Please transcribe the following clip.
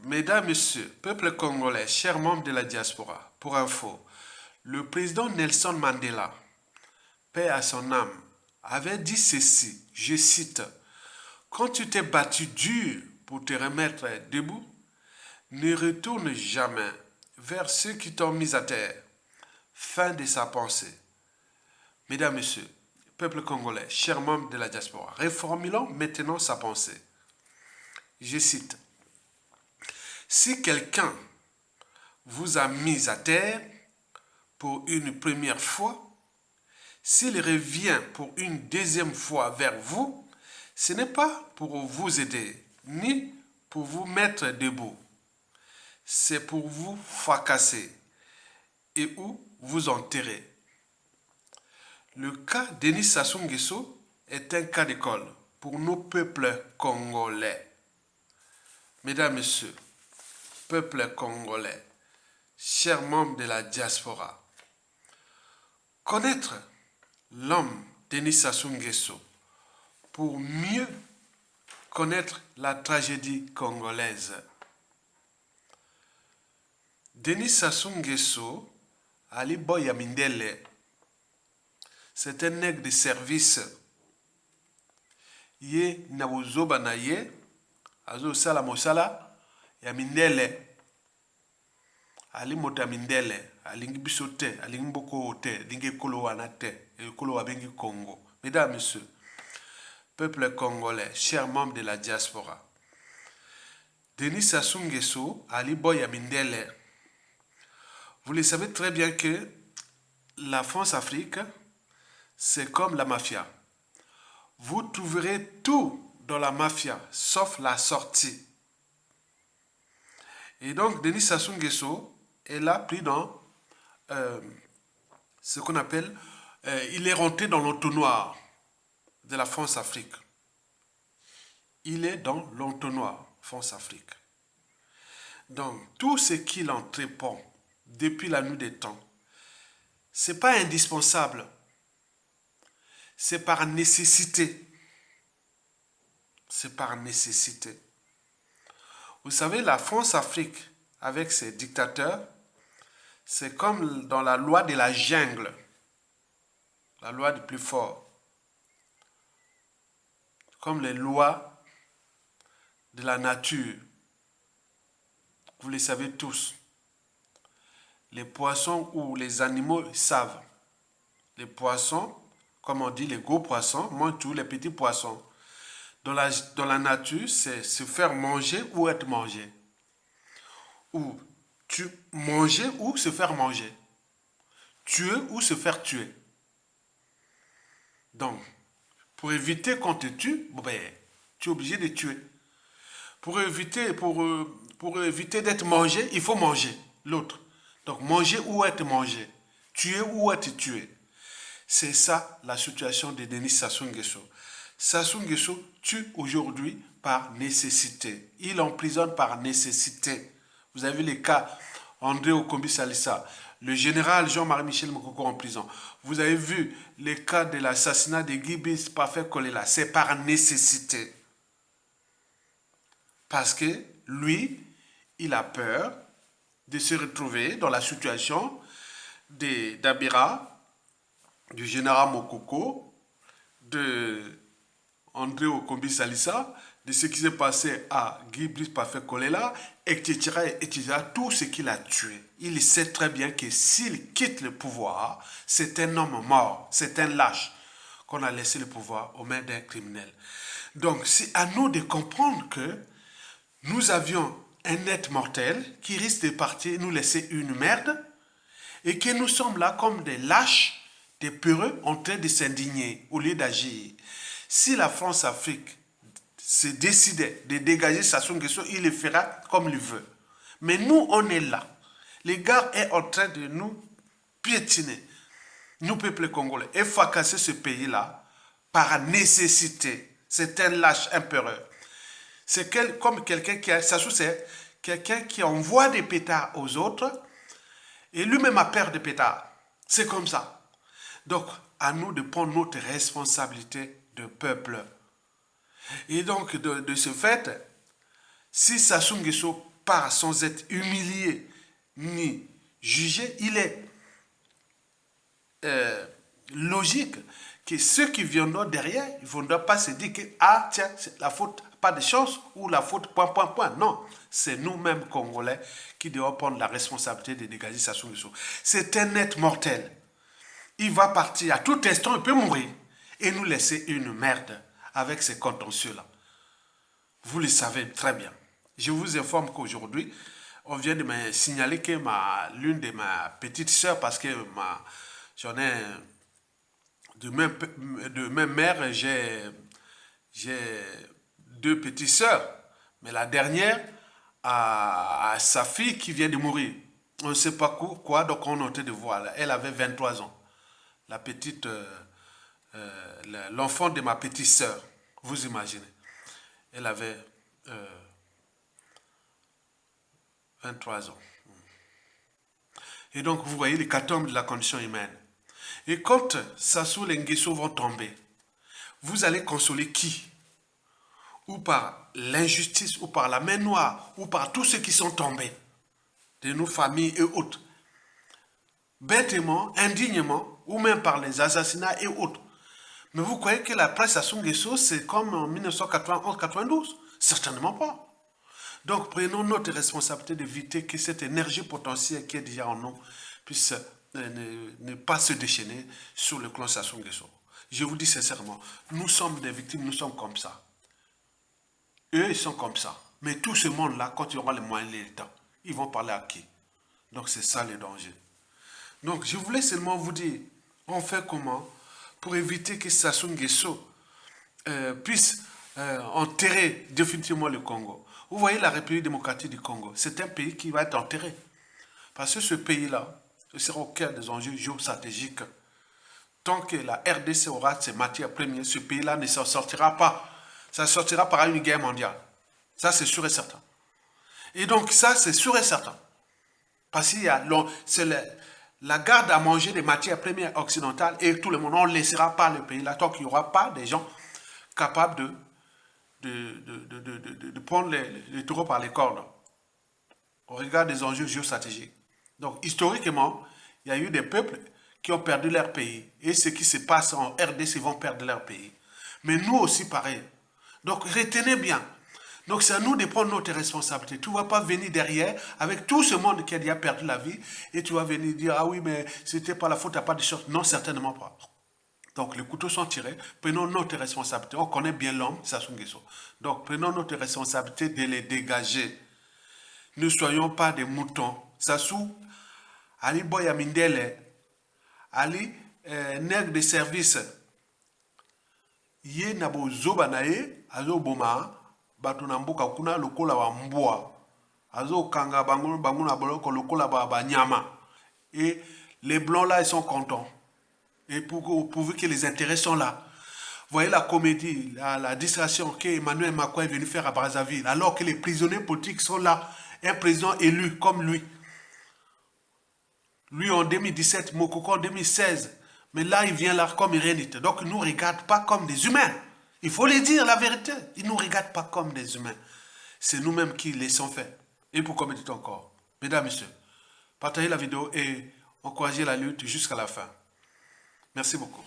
Mesdames, Messieurs, peuple congolais, chers membres de la diaspora, pour info, le président Nelson Mandela, paix à son âme, avait dit ceci, je cite, quand tu t'es battu dur pour te remettre debout, ne retourne jamais vers ceux qui t'ont mis à terre. Fin de sa pensée. Mesdames, Messieurs, peuple congolais, chers membres de la diaspora, reformulons maintenant sa pensée. Je cite, si quelqu'un vous a mis à terre pour une première fois, s'il revient pour une deuxième fois vers vous, ce n'est pas pour vous aider, ni pour vous mettre debout. C'est pour vous fracasser et ou vous enterrer. Le cas Denis Sassou Nguesso est un cas d'école pour nos peuples congolais. Mesdames, Messieurs, peuple congolais, chers membres de la diaspora, connaître l'homme Denis Sassou Nguesso pour mieux connaître la tragédie congolaise. Denis Sassou Nguesso, Ali Boya Mindele, c'est un nègre de service. Ye na bozoba na ye, azo sala mosala ya Mindele. Ali mota Mindele, alingi biso te, alingi mboko te, alingi ekolo wana te, ekolo wabengi Congo. Mesdames, Messieurs, peuple congolais, chers membres de la diaspora, Denis Sassou Nguesso, Ali Boya Mindele, vous le savez très bien que la France-Afrique, c'est comme la mafia. Vous trouverez tout dans la mafia, sauf la sortie. Et donc, Denis Sassou Nguesso est là pris dans ce qu'on appelle, il est rentré dans l'entonnoir de la France-Afrique. Il est dans l'entonnoir France-Afrique. Donc, tout ce qu'il entreprend depuis la nuit des temps, ce n'est pas indispensable. C'est par nécessité. C'est par nécessité. Vous savez, la France-Afrique, avec ses dictateurs, c'est comme dans la loi de la jungle, la loi du plus fort, comme les lois de la nature. Vous les savez tous. Les poissons ou les animaux savent. Les poissons, comme on dit, les gros poissons mangent tous les petits poissons. Dans la nature, c'est se faire manger ou être mangé. Ou manger ou se faire manger. Tuer ou se faire tuer. Donc, pour éviter qu'on te tue, tu es obligé de tuer. Pour éviter d'être mangé, il faut manger l'autre. Donc, manger ou être mangé. Tuer ou être tué. C'est ça la situation de Denis Sassou Nguesso. Sassou Nguesso tue aujourd'hui par nécessité. Il emprisonne par nécessité. Vous avez vu les cas André Okombi Salissa, le général Jean-Marie Michel Mokoko en prison. Vous avez vu les cas de l'assassinat de Guy Brice Parfait Kolela. C'est par nécessité. Parce que lui, il a peur de se retrouver dans la situation d'Abira, du général Mokoko, de André Okombi Salissa, de ce qui s'est passé à Guy Brice Parfait Kolela, etc., etc., tout ce qu'il a tué. Il sait très bien que s'il quitte le pouvoir, c'est un homme mort, c'est un lâche qu'on a laissé le pouvoir aux mains d'un criminel. Donc, c'est à nous de comprendre que nous avions un être mortel qui risque de partir nous laisser une merde et que nous sommes là comme des lâches, des peureux en train de s'indigner au lieu d'agir. Si la France-Afrique se décidait de dégager Sassou Nguesso, il le fera comme il veut. Mais nous, on est là. Les gars sont en train de nous piétiner, nous, peuple congolais, et fracasser ce pays-là par nécessité. C'est un lâche, un peureux. C'est comme quelqu'un qui a... Sassou, c'est quelqu'un qui envoie des pétards aux autres et lui-même a peur des pétards. C'est comme ça. Donc, à nous de prendre notre responsabilité de peuple. Et donc, de ce fait, si Sassou Nguesso part sans être humilié ni jugé, il est logique que ceux qui viendront derrière, ils ne vont pas se dire que, ah tiens, c'est la faute, pas de chance, ou la faute, point, point, point. Non, c'est nous-mêmes, Congolais, qui devons prendre la responsabilité de dégager Sassou Nguesso. C'est un être mortel. Il va partir à tout instant, il peut mourir, et nous laisser une merde avec ces contentieux-là. Vous le savez très bien. Je vous informe qu'aujourd'hui, on vient de me signaler que l'une de ma petite sœur, parce que j'en ai de même mère, j'ai deux petites sœurs, mais la dernière a sa fille qui vient de mourir. On ne sait pas quoi, donc on notait de voir. Elle avait 23 ans. La petite, l'enfant de ma petite sœur, vous imaginez. Elle avait 23 ans. Et donc, vous voyez l'hécatombe de la condition humaine. Et quand Sassou Nguesso vont tomber, vous allez consoler qui? Ou par l'injustice, ou par la main noire, ou par tous ceux qui sont tombés, de nos familles et autres. Bêtement, indignement, ou même par les assassinats et autres. Mais vous croyez que la presse Sassou Nguesso, c'est comme en 1991-92? Certainement pas. Donc, prenons notre responsabilité d'éviter que cette énergie potentielle qui est déjà en nous puisse ne pas se déchaîner sur le clan Sassou Nguesso. Je vous dis sincèrement, nous sommes des victimes, nous sommes comme ça. Eux, ils sont comme ça. Mais tout ce monde-là, quand ils auront les moyens et le temps, ils vont parler à qui? Donc, c'est ça le danger. Donc, je voulais seulement vous dire, on fait comment pour éviter que Sassou Nguesso puisse enterrer définitivement le Congo. Vous voyez la République démocratique du Congo, c'est un pays qui va être enterré. Parce que ce pays-là, ce sera au cœur des enjeux géostratégiques. Tant que la RDC aura ses matières premières, ce pays-là ne s'en sortira pas. Ça sortira par une guerre mondiale. Ça, c'est sûr et certain. Et donc, ça, c'est sûr et certain. Parce qu'il y a c'est la garde à manger des matières premières occidentales et tout le monde, on ne laissera pas le pays là tant qu'il n'y aura pas des gens capables de prendre les taureaux par les cornes au regard des enjeux géostratégiques. Donc, historiquement, il y a eu des peuples qui ont perdu leur pays. Et ce qui se passe en RDC, ils vont perdre leur pays. Mais nous aussi, pareil. Donc, retenez bien. Donc, c'est à nous de prendre notre responsabilité. Tu ne vas pas venir derrière avec tout ce monde qui a déjà perdu la vie et tu vas venir dire, ah oui, mais c'était pas la faute, tu n'as pas de choses. Non, certainement pas. Donc, les couteaux sont tirés. Prenons notre responsabilité. On connaît bien l'homme, Sassou Nguesso. Donc, prenons notre responsabilité de les dégager. Ne soyons pas des moutons. Sassou, Ali Boya Mindele, Ali nègre de service, Yé Nabo Zobanae, Azo Boma, Batunamboka Kuna, Lokola Wamboa, Azo Kanga Banguna Boloko, Lokola Banyama. Et les blancs là, ils sont contents. Et pourvu que les intérêts sont là. Voyez la comédie, la distraction qu'Emmanuel Macron est venu faire à Brazzaville, alors que les prisonniers politiques sont là. Un président élu comme lui. Lui en 2017, Mokoko en 2016. Mais là, il vient là comme rien n'était. Donc, il ne nous regarde pas comme des humains. Il faut le dire, la vérité. Il ne nous regarde pas comme des humains. C'est nous-mêmes qui les laissons faire. Et pour comme dit encore, mesdames, messieurs, partagez la vidéo et encouragez la lutte jusqu'à la fin. Merci beaucoup.